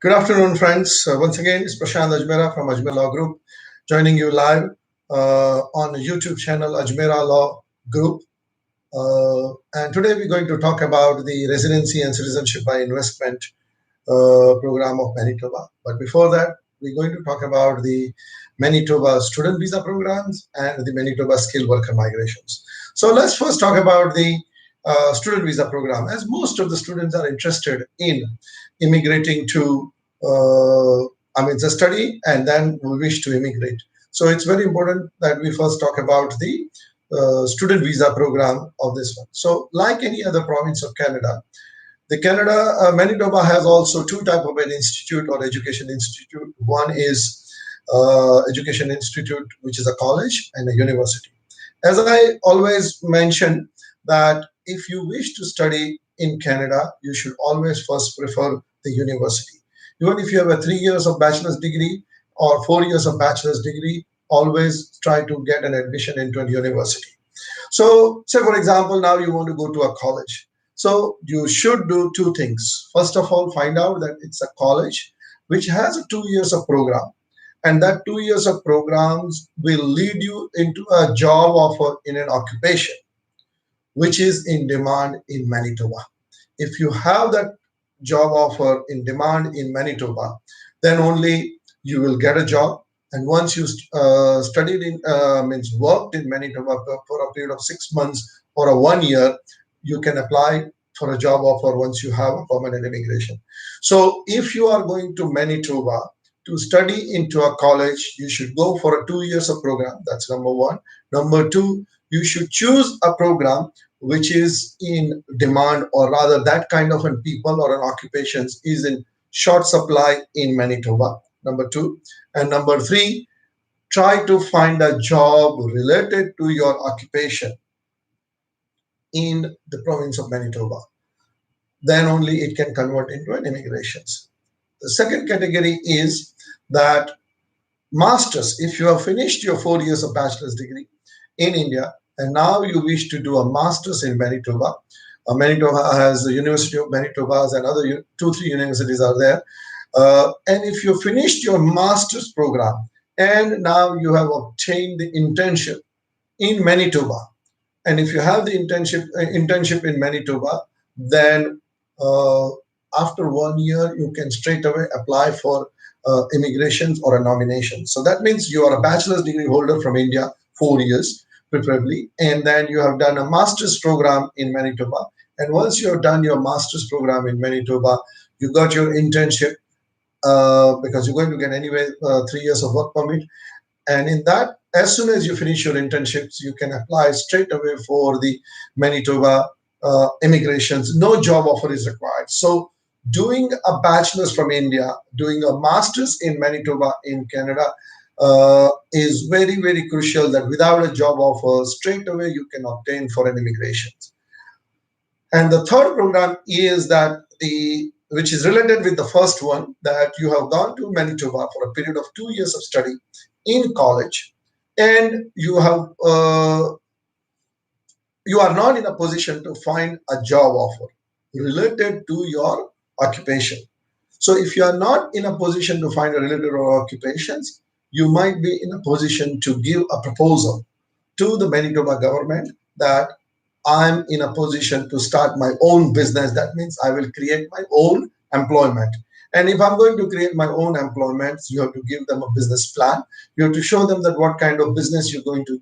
Good afternoon, friends. Once again, it's Prashant Ajmera from Ajmera Law Group, joining you live on the YouTube channel Ajmera Law Group. And today we're going to talk about the Residency and Citizenship by Investment program of Manitoba. But before that, we're going to talk about the Manitoba student visa programs and the Manitoba skilled worker migrations. So let's first talk about the student visa program, as most of the students are interested in immigrating to the study and then we wish to immigrate. So it's very important that we first talk about the student visa program of this one. So like any other province of Canada, Manitoba has also two type of an institute or education institute. One is education institute, which is a college, and a university. As I always mention that if you wish to study in Canada, you should always first prefer the university. Even if you have a 3 years of bachelor's degree or 4 years of bachelor's degree, always try to get an admission into a university. So say for example, now you want to go to a college. So you should do two things. First of all, find out that it's a college which has a 2 years of program. And that 2 years of programs will lead you into a job offer in an occupation which is in demand in Manitoba. If you have that job offer in demand in Manitoba, then only you will get a job. And once you worked in Manitoba for a period of 6 months or a 1 year, you can apply for a job offer once you have a permanent immigration. So if you are going to Manitoba to study into a college, you should go for a 2 years of program. That's number one. Number two, you should choose a program which is in demand, or rather that kind of an people or an occupations is in short supply in Manitoba. Number two. And number three, try to find a job related to your occupation in the province of Manitoba. Then only it can convert into an immigrations. The second category is that masters. If you have finished your 4 years of bachelor's degree in India and now you wish to do a master's in Manitoba, Manitoba has the University of Manitoba and other 2-3 universities are there. And if you finished your master's program and now you have obtained the internship in Manitoba, and if you have the internship in Manitoba, then after 1 year you can straight away apply for immigrations or a nomination. So that means you are a bachelor's degree holder from India, 4 years preferably, and then you have done a master's program in Manitoba. And once you have done your master's program in Manitoba, you got your internship because you're going to get anyway 3 years of work permit. And in that, as soon as you finish your internships, you can apply straight away for the Manitoba immigrations. No job offer is required. So doing a bachelor's from India, doing a master's in Manitoba in Canada is very, very crucial, that without a job offer, straight away you can obtain for an immigration. And the third program is that which is related with the first one, that you have gone to Manitoba for a period of 2 years of study in college, and you are not in a position to find a job offer related to your occupation. So if you are not in a position to find a related or occupations, you might be in a position to give a proposal to the Manitoba government that I'm in a position to start my own business. That means I will create my own employment. And if I'm going to create my own employment, you have to give them a business plan. You have to show them that what kind of business you're going to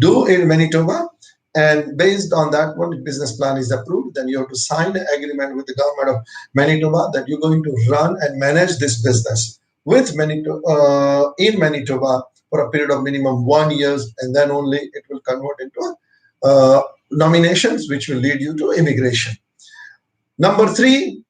do in Manitoba. And based on that, when the business plan is approved, then you have to sign an agreement with the government of Manitoba that you're going to run and manage this business with Manitoba, in Manitoba for a period of minimum 1 year, and then only it will convert into nominations, which will lead you to immigration. Number three,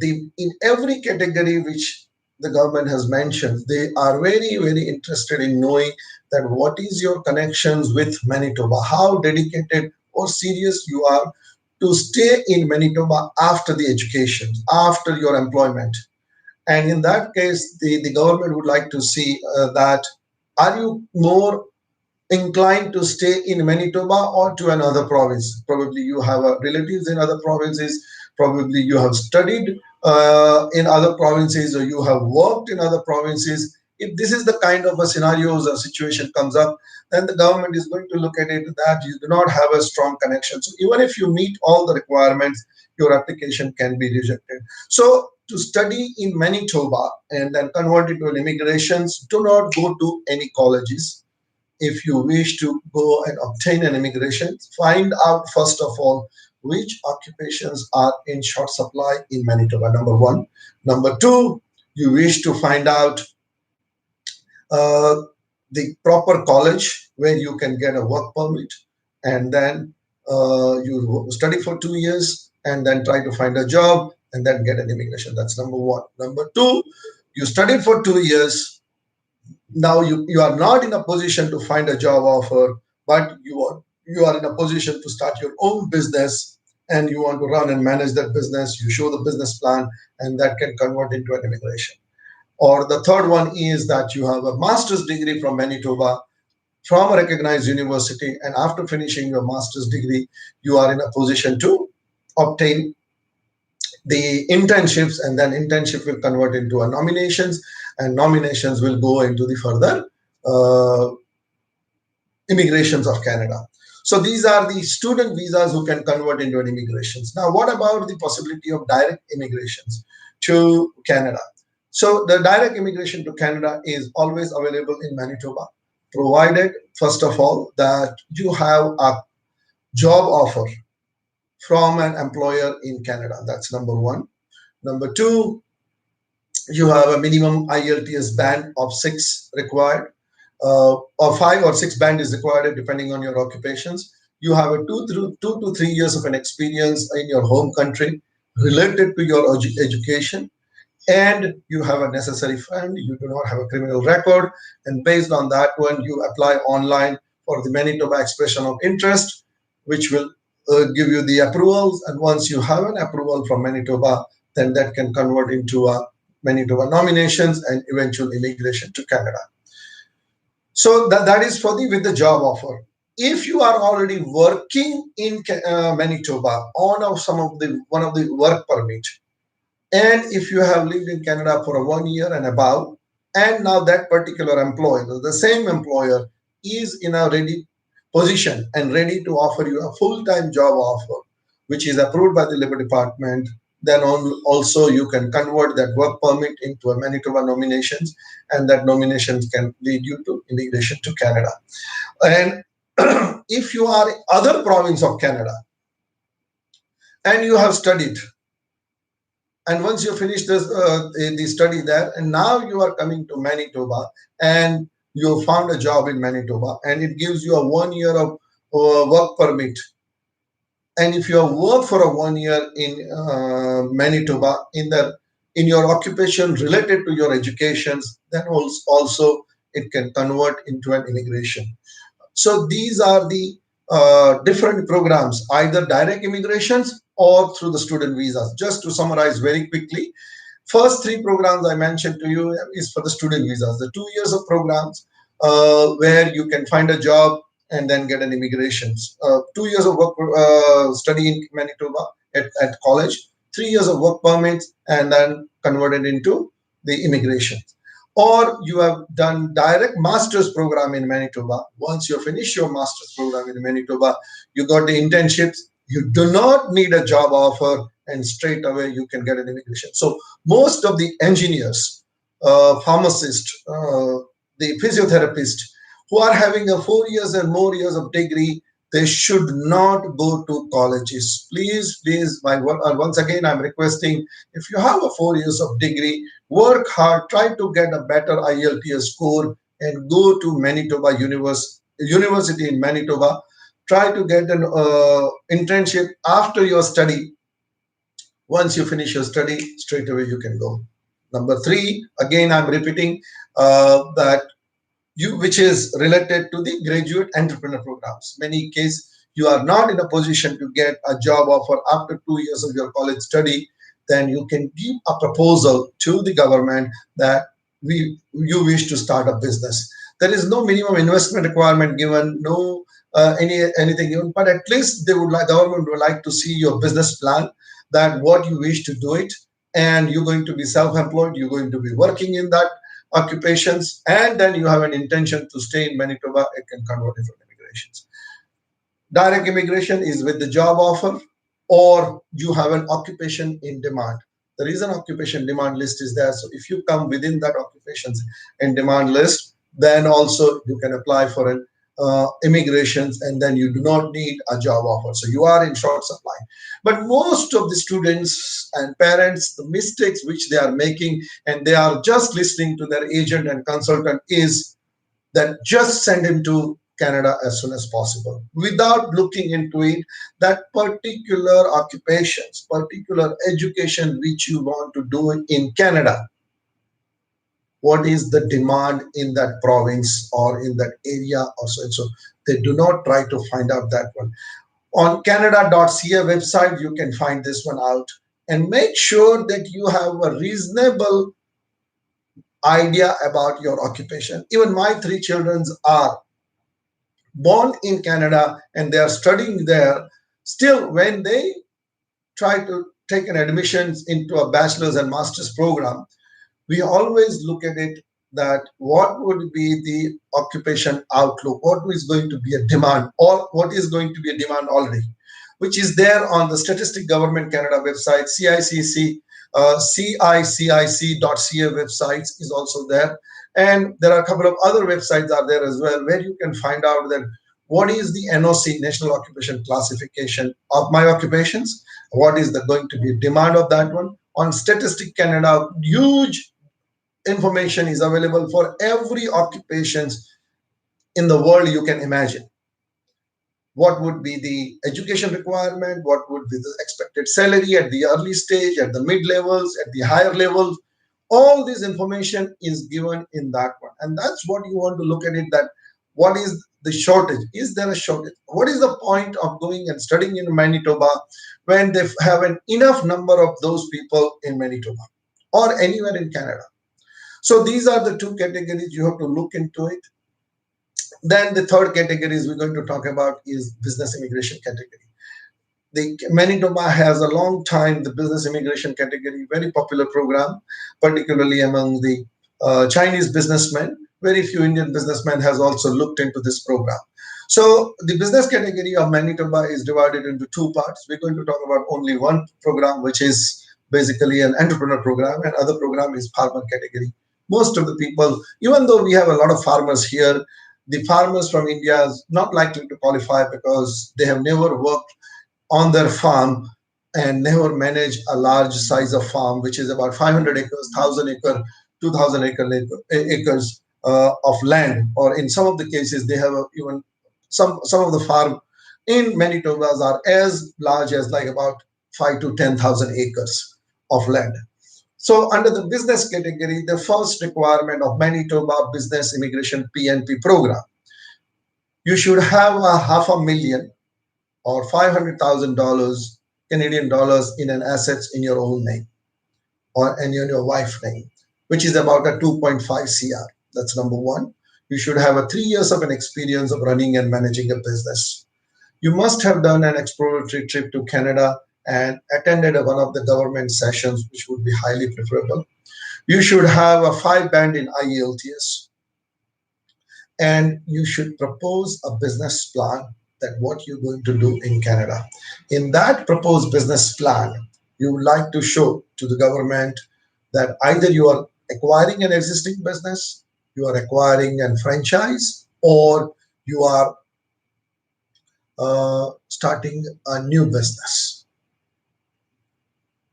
in every category which the government has mentioned, they are very, very interested in knowing that what is your connections with Manitoba, how dedicated or serious you are to stay in Manitoba after the education, after your employment. And in that case, the government would like to see that are you more inclined to stay in Manitoba or to another province? Probably you have relatives in other provinces. Probably you have studied in other provinces, or you have worked in other provinces. If this is the kind of a scenarios or situation comes up, then the government is going to look at it that you do not have a strong connection. So even if you meet all the requirements, your application can be rejected. So to study in Manitoba and then convert into an immigrations, do not go to any colleges. If you wish to go and obtain an immigration, find out first of all which occupations are in short supply in Manitoba, number one. Number two, you wish to find out uh, the proper college where you can get a work permit, and then you study for 2 years and then try to find a job and then get an immigration. That's number one. Number two, you studied for 2 years. Now you are not in a position to find a job offer, but you are in a position to start your own business, and you want to run and manage that business. You show the business plan, and that can convert into an immigration. Or the third one is that you have a master's degree from Manitoba, from a recognized university, and after finishing your master's degree, you are in a position to obtain the internships, and then internship will convert into a nominations, and nominations will go into the further uh, immigrations of Canada. So these are the student visas who can convert into an immigrations. Now, what about the possibility of direct immigrations to Canada? So the direct immigration to Canada is always available in Manitoba, provided, first of all, that you have a job offer from an employer in Canada. That's number one. Number two, you have a minimum IELTS band of 6 required, or 5 or 6 band is required depending on your occupations. You have a 2 to 3 years of an experience in your home country related to your education, and you have a necessary fund. You do not have a criminal record, and based on that one, you apply online for the Manitoba expression of interest, which will give you the approvals. And once you have an approval from Manitoba, then that can convert into a Manitoba nominations and eventual immigration to Canada. So that is for the with the job offer. If you are already working in Manitoba on some of the one of the work permit, and if you have lived in Canada for 1 year and above, and now that particular employer, the same employer, is in a ready position and ready to offer you a full-time job offer, which is approved by the Labor Department, then also you can convert that work permit into a Manitoba nominations, and that nominations can lead you to immigration to Canada. And if you are other province of Canada and you have studied, and once you finish the study there, and now you are coming to Manitoba, and you found a job in Manitoba, and it gives you a 1 year of work permit. And if you have worked for a 1 year in Manitoba in your occupation related to your educations, then also it can convert into an immigration. So these are the different programs, either direct immigrations or through the student visas. Just to summarize very quickly, first three programs I mentioned to you is for the student visas. The 2 years of programs where you can find a job and then get an immigration. 2 years of work study in Manitoba at college, 3 years of work permits, and then converted into the immigration. Or you have done direct master's program in Manitoba. Once you finish your master's program in Manitoba, you got the internships. You do not need a job offer, and straight away you can get an immigration. So most of the engineers, pharmacists, the physiotherapists who are having a 4 years and more years of degree, they should not go to colleges. Please, once again, I'm requesting, if you have a 4 years of degree, work hard, try to get a better IELTS score, and go to Manitoba University in Manitoba. Try to get an internship after your study. Once you finish your study, straight away you can go. Number three, again, I'm repeating that which is related to the graduate entrepreneur programs. Many cases you are not in a position to get a job offer after 2 years of your college study, then you can give a proposal to the government that you wish to start a business. There is no minimum investment requirement given, no anything given, but at least government would like to see your business plan, that what you wish to do it, and you're going to be self-employed, you're going to be working in that occupations, and then you have an intention to stay in Manitoba, it can convert it from immigrations. Direct immigration is with the job offer, or you have an occupation in demand. The reason occupation demand list is there, so if you come within that occupations in demand list, then also you can apply for an immigrations, and then you do not need a job offer. So you are in short supply. But most of the students and parents, the mistakes which they are making, and they are just listening to their agent and consultant, is that just send him to Canada as soon as possible without looking into it, that particular occupations, particular education which you want to do in Canada. What is the demand in that province or in that area or so and so. They do not try to find out that one. On Canada.ca website, you can find this one out, and make sure that you have a reasonable idea about your occupation. Even my three children are born in Canada and they are studying there. Still, when they try to take an admissions into a bachelor's and master's program, we always look at it that what would be the occupation outlook, what is going to be a demand, or what is going to be a demand already, which is there on the Statistic Government Canada website, CICC.ca websites is also there. And there are a couple of other websites are there as well, where you can find out that what is the NOC, National Occupation Classification of my occupations, what is the going to be demand of that one. On Statistic Canada, huge information is available for every occupations in the world you can imagine. What would be the education requirement, what would be the expected salary at the early stage, at the mid levels, at the higher levels. All this information is given in that one. And that's what you want to look at it, that what is the shortage? Is there a shortage? What is the point of going and studying in Manitoba when they have an enough number of those people in Manitoba or anywhere in Canada? So these are the two categories you have to look into it. Then the third category is we're going to talk about is business immigration category. The Manitoba has a long time the business immigration category, very popular program, particularly among the Chinese businessmen. Very few Indian businessmen has also looked into this program. So the business category of Manitoba is divided into two parts. We're going to talk about only one program, which is basically an entrepreneur program, and other program is farmer category. Most of the people, even though we have a lot of farmers here, the farmers from India is not likely to qualify because they have never worked on their farm and never managed a large size of farm, which is about 500 acres, 1,000 acre, 2,000 acres of land. Or in some of the cases, they have even some of the farm in Manitobas are as large as like about 5 to 10,000 acres of land. So under the business category, the first requirement of Manitoba Business Immigration PNP program, you should have a $500,000 or $500,000 Canadian dollars in an assets in your own name or in your wife's name, which is about a 2.5 CR. That's number one. You should have a 3 years of an experience of running and managing a business. You must have done an exploratory trip to Canada and attended one of the government sessions, which would be highly preferable. You should have a 5 band in IELTS, and you should propose a business plan that what you're going to do in Canada. In that proposed business plan, you would like to show to the government that either you are acquiring an existing business, you are acquiring a franchise, or you are starting a new business.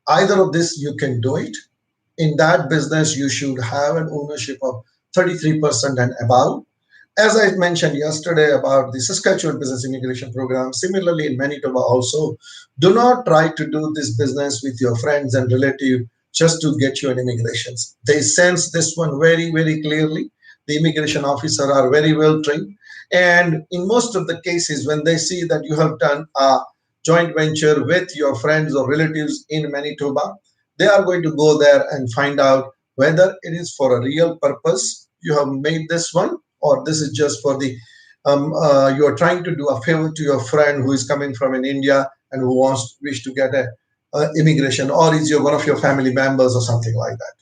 Either of this, you can do it. In that business, you should have an ownership of 33% and above. As I mentioned yesterday about the Saskatchewan Business Immigration Program, similarly in Manitoba also, do not try to do this business with your friends and relatives just to get you an immigration. They sense this one very, very clearly. The immigration officer are very well trained. And in most of the cases, when they see that you have done a joint venture with your friends or relatives in Manitoba, they are going to go there and find out whether it is for a real purpose you have made this one, or this is just for the you are trying to do a favor to your friend who is coming from in India and who wish to get a immigration, or is one of your family members or something like that.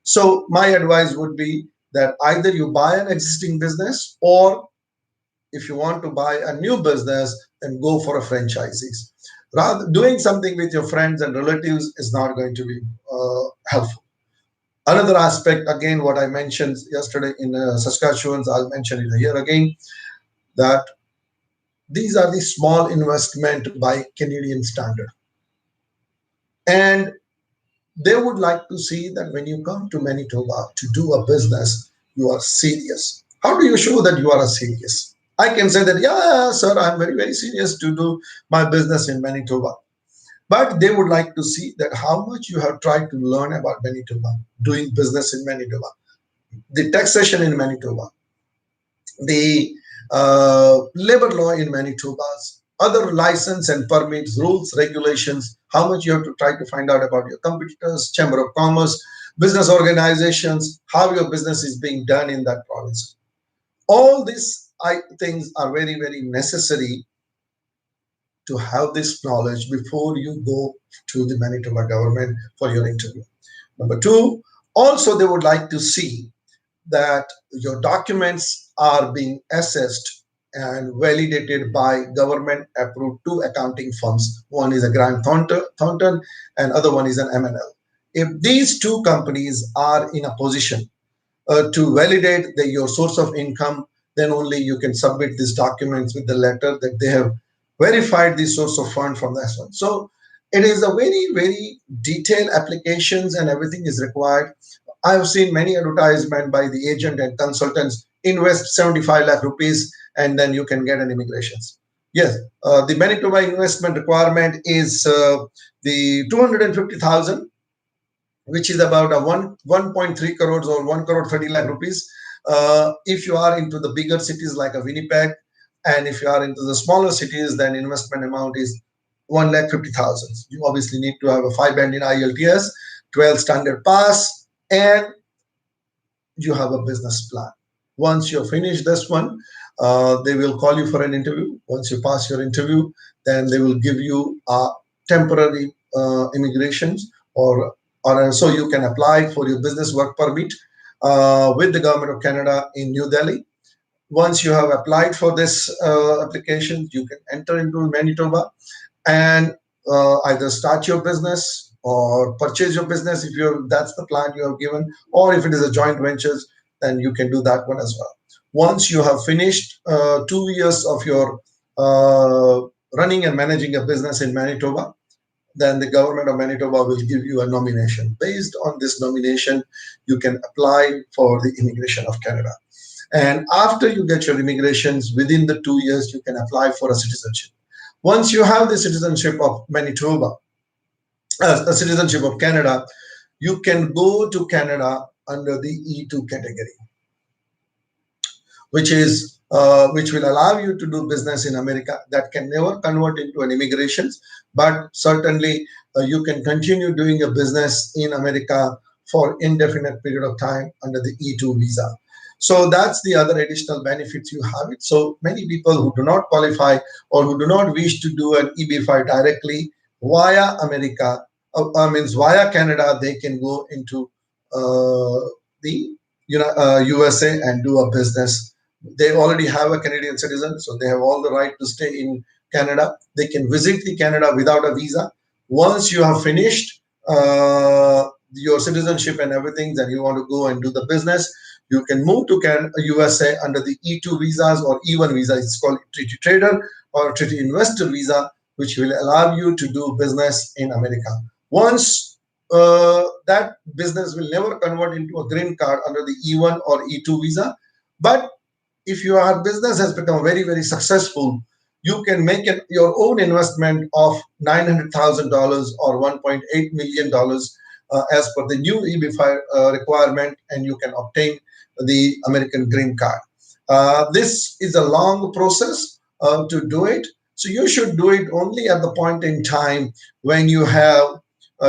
So my advice would be that either you buy an existing business, or if you want to buy a new business, then go for a franchisees. Rather, doing something with your friends and relatives is not going to be helpful. Another aspect, again, what I mentioned yesterday in Saskatchewan, I'll mention it here again, that these are the small investment by Canadian standard. And they would like to see that when you come to Manitoba to do a business, you are serious. How do you show that you are a serious? I can say that, yeah, sir, I'm very, very serious to do my business in Manitoba. But they would like to see that how much you have tried to learn about Manitoba, doing business in Manitoba, the taxation in Manitoba, the labor law in Manitoba, other license and permits, rules, regulations, how much you have to try to find out about your competitors, Chamber of Commerce, business organizations, how your business is being done in that province. All these things are very, very necessary to have this knowledge before you go to the Manitoba government for your interview. Number two, also they would like to see that your documents are being assessed and validated by government approved two accounting firms. One is a Grant Thornton and other one is an MNL. If these two companies are in a position to validate your source of income, then only you can submit these documents with the letter that they have verified the source of fund from this one. So it is a very, very detailed applications and everything is required. I have seen many advertisement by the agent and consultants, invest 75 lakh rupees and then you can get an immigration. Yes, the Manitoba investment requirement is the 250,000, which is about a 1.3 crores or 1 crore 30 lakh rupees. If you are into the bigger cities like a Winnipeg, and if you are into the smaller cities, then investment amount is 1,50,000. You obviously need to have a 5 band in IELTS, 12 standard pass, and you have a business plan. Once you finish this one, they will call you for an interview. Once you pass your interview, then they will give you a temporary immigrations, or so you can apply for your business work permit with the government of Canada in New Delhi. Once you have applied for this application, you can enter into Manitoba and either start your business or purchase your business if that's the plan you have given, or if it is a joint ventures, then you can do that one as well. Once you have finished 2 years of your running and managing a business in Manitoba, then the government of Manitoba will give you a nomination. Based on this nomination, you can apply for the immigration of Canada. And after you get your immigrations, within the 2 years, you can apply for a citizenship. Once you have the citizenship of Manitoba, a citizenship of Canada, you can go to Canada under the E2 category, which will allow you to do business in America. That can never convert into an immigration, but certainly you can continue doing a business in America for indefinite period of time under the E2 visa. So that's the other additional benefits you have it. So many people who do not qualify or who do not wish to do an EB5 directly via America, means via Canada, they can go into the USA and do a business. They already have a Canadian citizen, so they have all the right to stay in Canada. They can visit the Canada without a visa. Once you have finished your citizenship and everything, then you want to go and do the business, you can move to USA under the E2 visas or E1 visa. It's called treaty trader or treaty investor visa, which will allow you to do business in America. Once that business will never convert into a green card under the E1 or E2 visa, but if your business has become very, very successful, you can make your own investment of $900,000 or $1.8 million as per the new EB5 requirement, and you can obtain the American green card. This is a long process to do it. So you should do it only at the point in time when you have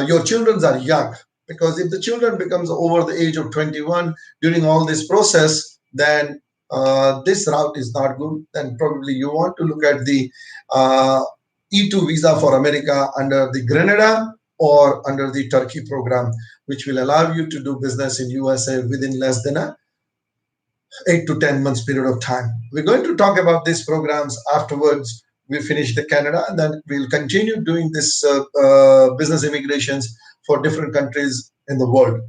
your children are young, because if the children becomes over the age of 21 during all this process, then this route is not good. Then probably you want to look at the E2 visa for America under the Grenada or under the Turkey program, which will allow you to do business in USA within less than a 8 to 10 months period of time. We're going to talk about these programs afterwards. We finish the Canada, and then we'll continue doing this business immigrations for different countries in the world.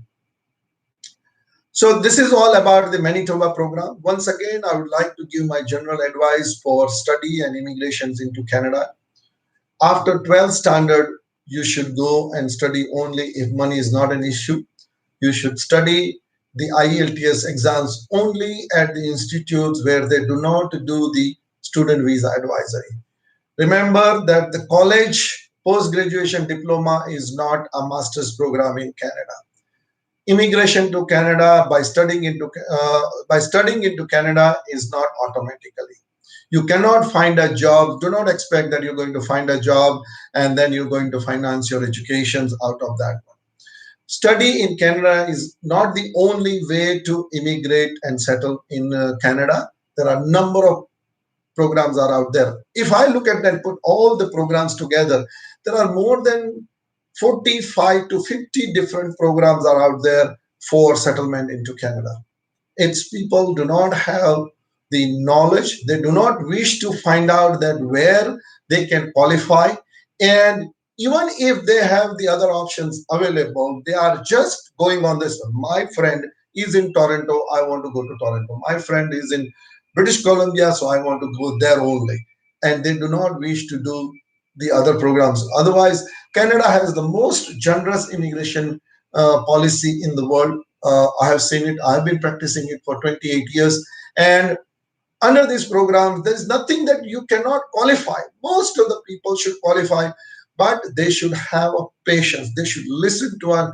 So this is all about the Manitoba program. Once again, I would like to give my general advice for study and immigrations into Canada. After 12th standard, you should go and study only if money is not an issue. You should study the IELTS exams only at the institutes where they do not do the student visa advisory. Remember that the college post-graduation diploma is not a master's program in Canada. Immigration to Canada by studying into Canada is not automatically. You cannot find a job. Do not expect that you're going to find a job and then you're going to finance your educations out of that one. Study in Canada is not the only way to immigrate and settle in Canada. There are a number of programs are out there. If I look at and put all the programs together, there are more than 45 to 50 different programs are out there for settlement into Canada. It's people do not have the knowledge. They do not wish to find out that where they can qualify. And even if they have the other options available, they are just going on this. My friend is in Toronto. I want to go to Toronto. My friend is in British Columbia, so I want to go there only. And they do not wish to do the other programs. Otherwise, Canada has the most generous immigration policy in the world. I have seen it. I've been practicing it for 28 years. And under these programs, there's nothing that you cannot qualify. Most of the people should qualify, but they should have a patience. They should listen to a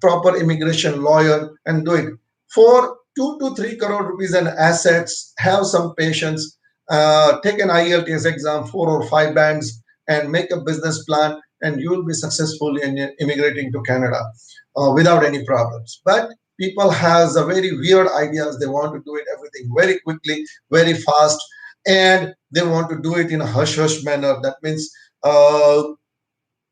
proper immigration lawyer and do it. For 2 to 3 crore rupees in assets, have some patience, take an IELTS exam, 4 or 5 bands, and make a business plan, and you will be successful in immigrating to Canada without any problems. But people has a very weird ideas. They want to do it everything very quickly, very fast, and they want to do it in a hush-hush manner. That means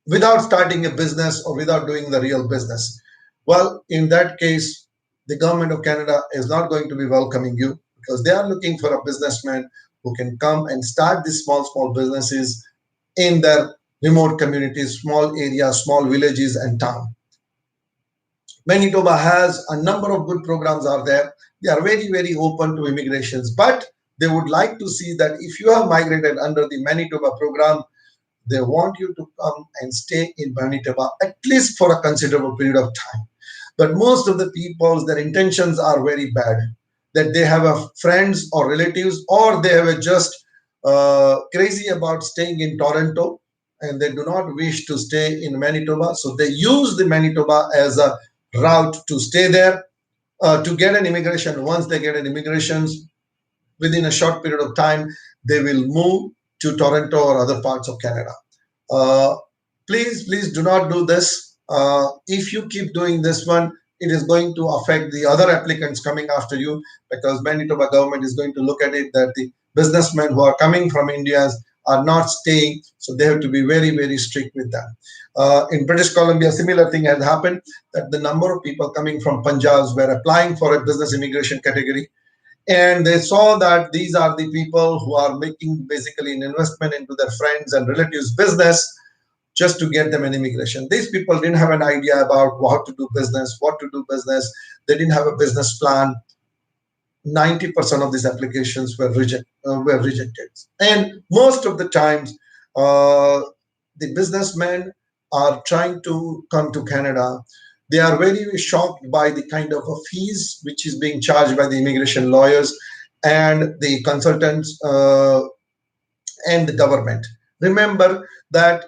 without starting a business or without doing the real business. Well, in that case, the government of Canada is not going to be welcoming you because they are looking for a businessman who can come and start these small businesses in their remote communities, small areas, small villages and town. Manitoba has a number of good programs out there. They are very open to immigrations, but they would like to see that if you have migrated under the Manitoba program, they want you to come and stay in Manitoba at least for a considerable period of time. But most of the people, their intentions are very bad, that they have a friends or relatives, or they have just crazy about staying in Toronto and they do not wish to stay in Manitoba. So they use the Manitoba as a route to stay there to get an immigration. Once they get an immigration, within a short period of time, they will move to Toronto or other parts of Canada. Please do not do this. If you keep doing this one, it is going to affect the other applicants coming after you, because Manitoba government is going to look at it that the businessmen who are coming from India are not staying, so they have to be very strict with them. In British Columbia, similar thing has happened, that the number of people coming from Punjab were applying for a business immigration category, and they saw that these are the people who are making basically an investment into their friends and relatives' business just to get them an immigration. These people didn't have an idea about how to do business, what to do business. They didn't have a business plan. 90% of these applications were rejected. And most of the times, the businessmen are trying to come to Canada. They are very shocked by the kind of a fees which is being charged by the immigration lawyers and the consultants and the government. Remember that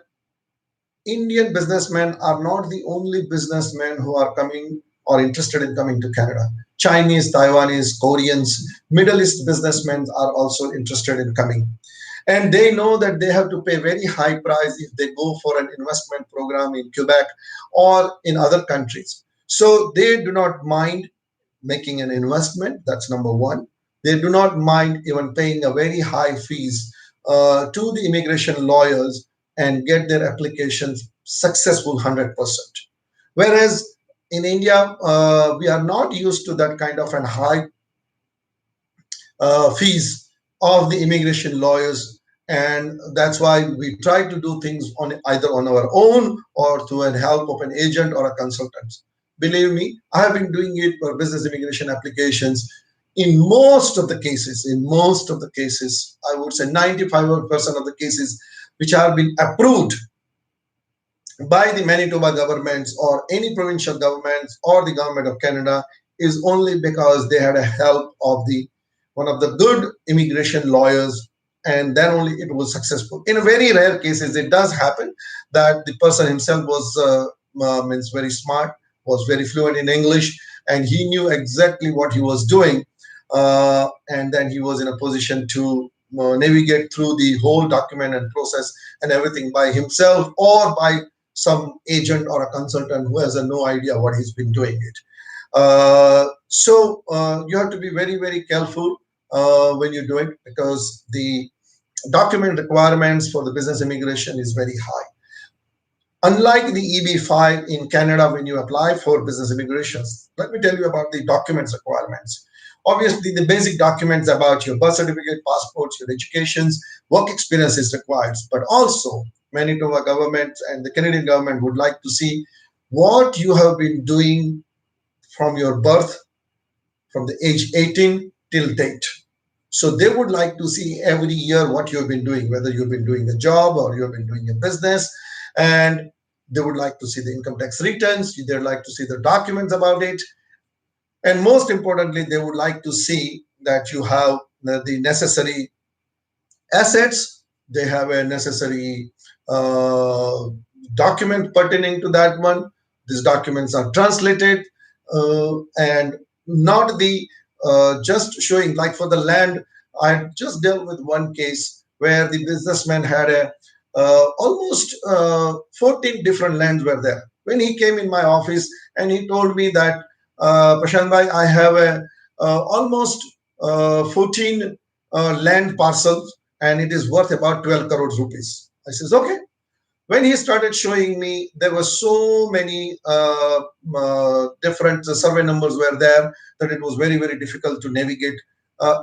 Indian businessmen are not the only businessmen who are coming or interested in coming to Canada. Chinese, Taiwanese, Koreans, Middle East businessmen are also interested in coming. And they know that they have to pay very high price if they go for an investment program in Quebec or in other countries. So they do not mind making an investment. That's number one. They do not mind even paying a very high fees to the immigration lawyers and get their applications successful 100%. Whereas in India, we are not used to that kind of an high fees of the immigration lawyers, and that's why we try to do things on either on our own or through an help of an agent or a consultant. Believe me, I have been doing it for business immigration applications. In most of the cases, I would say 95% of the cases which have been approved by the Manitoba governments or any provincial governments or the government of Canada is only because they had a help of the one of the good immigration lawyers, and then only it was successful. In very rare cases, it does happen that the person himself was means very smart, was very fluent in English, and he knew exactly what he was doing, and then he was in a position to navigate through the whole document and process and everything by himself or by some agent or a consultant who has no idea what he's been doing it. So you have to be very, very careful when you do it, because the document requirements for the business immigration is very high. Unlike the EB-5 in Canada, when you apply for business immigrations, let me tell you about the documents requirements. Obviously, the basic documents about your birth certificate, passports, your educations, work experience is required, but also Manitoba government and the Canadian government would like to see what you have been doing from your birth, from the age 18 till date. So they would like to see every year what you've been doing, whether you've been doing a job or you've been doing a business, and they would like to see the income tax returns. They'd like to see the documents about it, and most importantly, they would like to see that you have the necessary assets. They have a necessary uh, document pertaining to that one. These documents are translated, and not the just showing, like for the land. I just dealt with one case where the businessman had a almost 14 different lands were there. When he came in my office and he told me that, Prashant bhai, I have a almost 14 land parcels and it is worth about 12 crores rupees. I says, okay. When he started showing me, there were so many different survey numbers were there that it was very, very difficult to navigate,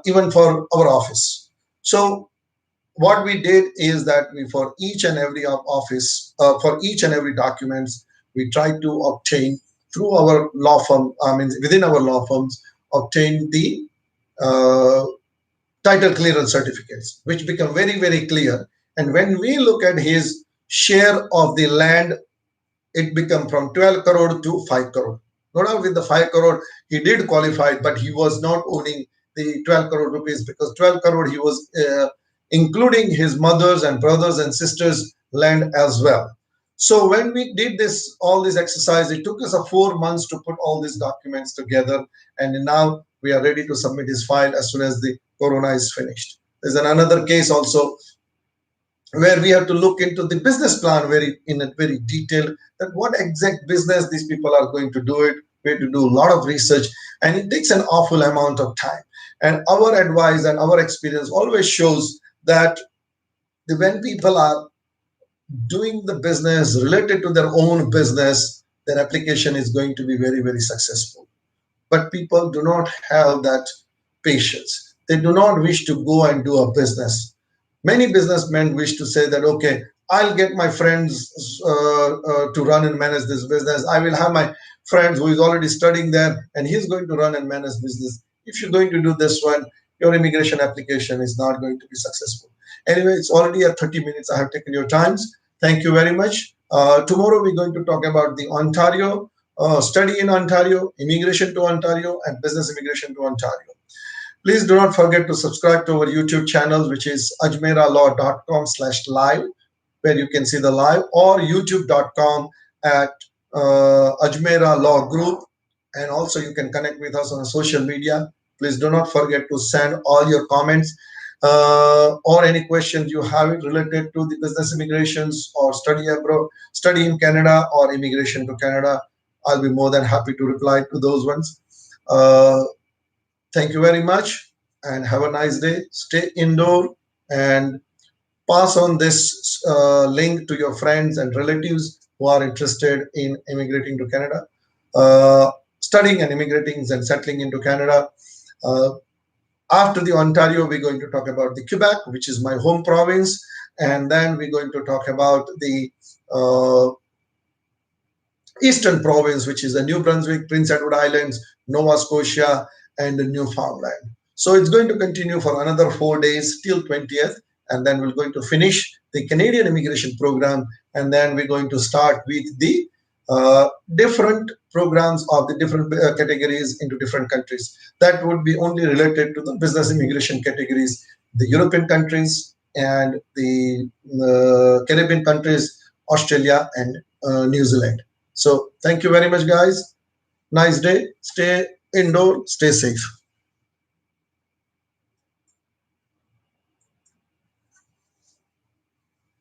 even for our office. So what we did is that we, for each and every office, for each and every documents, we tried to obtain through our law firm, I mean, within our law firms, obtain the uh, title clearance certificates, which become very, very clear. And when we look at his share of the land, it become from 12 crore to 5 crore. No doubt with the 5 crore, he did qualify, but he was not owning the 12 crore rupees, because 12 crore he was including his mother's and brothers and sisters' land as well. So when we did this, all this exercise, it took us a 4 months to put all these documents together, and now we are ready to submit his file as soon as the corona is finished. There's another case also where we have to look into the business plan very in a very detail, that what exact business these people are going to do it. We have to do a lot of research, and it takes an awful amount of time. And our advice and our experience always shows that when people are doing the business related to their own business, their application is going to be very, very successful. But people do not have that patience. They do not wish to go and do a business. Many businessmen wish to say that, okay, I'll get my friends to run and manage this business. I will have my friends who is already studying there, and he's going to run and manage business. If you're going to do this one, your immigration application is not going to be successful. Anyway, it's already at 30 minutes. I have taken your times. Thank you very much. Tomorrow we're going to talk about the Ontario, study in Ontario, immigration to Ontario, and business immigration to Ontario. Please do not forget to subscribe to our YouTube channel, which is ajmeralaw.com/live, where you can see the live, or youtube.com at Ajmera Law Group. And also you can connect with us on social media. Please do not forget to send all your comments or any questions you have it related to the business immigrations or study abroad, study in Canada, or immigration to Canada. I'll be more than happy to reply to those ones. Thank you very much and have a nice day. Stay indoor and pass on this link to your friends and relatives who are interested in immigrating to Canada, studying and immigrating and settling into Canada. After the Ontario, we're going to talk about the Quebec, which is my home province, and then we're going to talk about the Eastern Province, which is the New Brunswick, Prince Edward Islands, Nova Scotia, and Newfoundland. So it's going to continue for another 4 days till 20th, and then we're going to finish the Canadian immigration program, and then we're going to start with the different programs of the different categories into different countries. That would be only related to the business immigration categories, the European countries and the Caribbean countries, Australia and New Zealand. So thank you very much, guys. Nice day. Stay indoor, stay safe.